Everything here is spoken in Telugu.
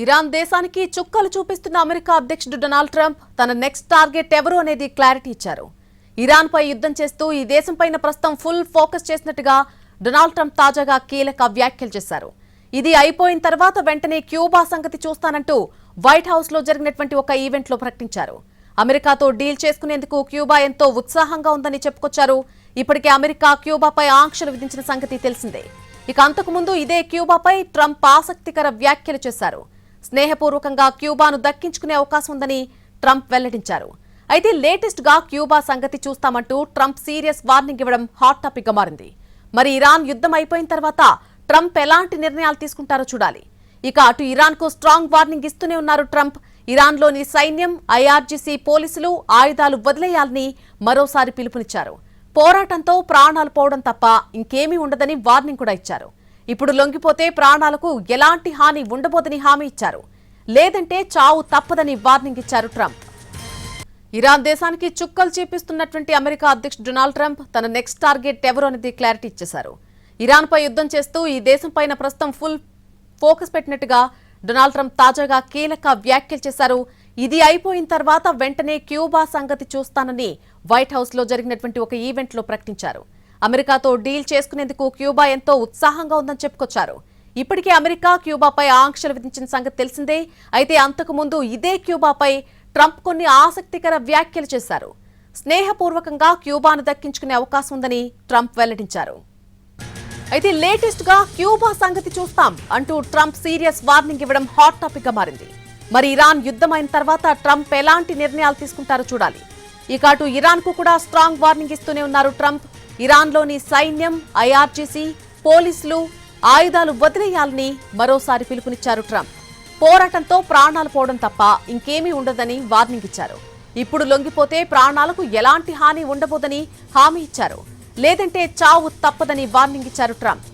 ఇరాన్ దేశానికి చుక్కలు చూపిస్తున్న అమెరికా అధ్యక్షుడు డొనాల్డ్ ట్రంప్ తన నెక్స్ట్ టార్గెట్ ఎవరు అనేది క్లారిటీ ఇచ్చారు. ఇరాన్పై యుద్ధం చేస్తూ ఈ దేశంపైన ప్రస్తుతం ఫుల్ ఫోకస్ చేసినట్టుగా డొనాల్డ్ ట్రంప్ తాజాగా కీలక వ్యాఖ్యలు చేశారు. ఇది అయిపోయిన తర్వాత వెంటనే క్యూబా సంగతి చూస్తానంటూ వైట్ హౌస్ లో జరిగినటువంటి ఒక ఈవెంట్ లో ప్రకటించారు. అమెరికాతో డీల్ చేసుకునేందుకు క్యూబా ఎంతో ఉత్సాహంగా ఉందని చెప్పుకొచ్చారు. ఇప్పటికే అమెరికా క్యూబాపై ఆంక్షలు విధించిన సంగతి తెలిసిందే. ఇక అంతకుముందు ఇదే క్యూబాపై ట్రంప్ ఆసక్తికర వ్యాఖ్యలు చేశారు. స్నేహపూర్వకంగా క్యూబాను దక్కించుకునే అవకాశం ఉందని ట్రంప్ వెల్లడించారు. అయితే లేటెస్ట్ గా క్యూబా సంగతి చూస్తామంటూ ట్రంప్ సీరియస్ వార్నింగ్ ఇవ్వడం హాట్ టాపిక్ గా మారింది. మరి ఇరాన్ యుద్ధం అయిపోయిన తర్వాత ట్రంప్ ఎలాంటి నిర్ణయాలు తీసుకుంటారో చూడాలి. ఇక అటు ఇరాన్ కు స్ట్రాంగ్ వార్నింగ్ ఇస్తూనే ఉన్నారు ట్రంప్. ఇరాన్లోని సైన్యం, ఐఆర్జీసీ పోలీసులు ఆయుధాలు వదిలేయాలని మరోసారి పిలుపునిచ్చారు. పోరాటంతో ప్రాణాలు పోవడం తప్ప ఇంకేమీ ఉండదని వార్నింగ్ కూడా ఇచ్చారు. ఇప్పుడు లొంగిపోతే ప్రాణాలకు ఎలాంటి హాని ఉండబోదని హామీ ఇచ్చారు. లేదంటే చావు తప్పదని వార్నింగ్ ఇచ్చారు ట్రంప్. ఇరాన్ దేశానికి చుక్కలు చూపిస్తున్నటువంటి అమెరికా అధ్యక్షుడు డొనాల్డ్ ట్రంప్ తన నెక్స్ట్ టార్గెట్ ఎవరు అనేది క్లారిటీ ఇచ్చేశారు. ఇరాన్పై యుద్ధం చేస్తూ ఈ దేశంపైన ప్రస్తుతం ఫుల్ ఫోకస్ పెట్టినట్టుగా డొనాల్డ్ ట్రంప్ తాజాగా కీలక వ్యాఖ్యలు చేశారు. ఇది అయిపోయిన తర్వాత వెంటనే క్యూబా సంగతి చూస్తానని వైట్ హౌస్ లో జరిగినటువంటి ఒక ఈవెంట్ లో ప్రకటించారు. అమెరికాతో డీల్ చేసుకునేందుకు క్యూబా ఎంతో ఉత్సాహంగా ఉందని చెప్పుకొచ్చారు. ఇప్పటికే అమెరికా క్యూబాపై ఆంక్షలు విధించిన సంగతి తెలిసిందే. అయితే అంతకు ముందు ఇదే క్యూబాపై ట్రంప్ కొన్ని ఆసక్తికర వ్యాఖ్యలు చేశారు. స్నేహపూర్వకంగా క్యూబాను దక్కించుకునే అవకాశం ఉందని ట్రంప్ వెల్లడించారు. అయితే లేటెస్ట్ గా క్యూబా సంగతి చూస్తాం అంటూ ట్రంప్ సీరియస్ వార్నింగ్ ఇవ్వడం హాట్ టాపిక్ గా మారింది. మరి ఇరాన్ యుద్ధం అయిన తర్వాత ట్రంప్ ఎలాంటి నిర్ణయాలు తీసుకుంటారో చూడాలి. ఇక అటు ఇరాన్ కు కూడా స్ట్రాంగ్ వార్నింగ్ ఇస్తూనే ఉన్నారు ట్రంప్. ఇరాన్లోని సైన్యం, ఐఆర్జీసీ పోలీసులు ఆయుధాలు వదిలేయాలని మరోసారి పిలుపునిచ్చారు ట్రంప్. పోరాటంతో ప్రాణాలు పోవడం తప్ప ఇంకేమీ ఉండదని వార్నింగ్ ఇచ్చారు. ఇప్పుడు లొంగిపోతే ప్రాణాలకు ఎలాంటి హాని ఉండబోదని హామీ ఇచ్చారు. లేదంటే చావు తప్పదని వార్నింగ్ ఇచ్చారు ట్రంప్.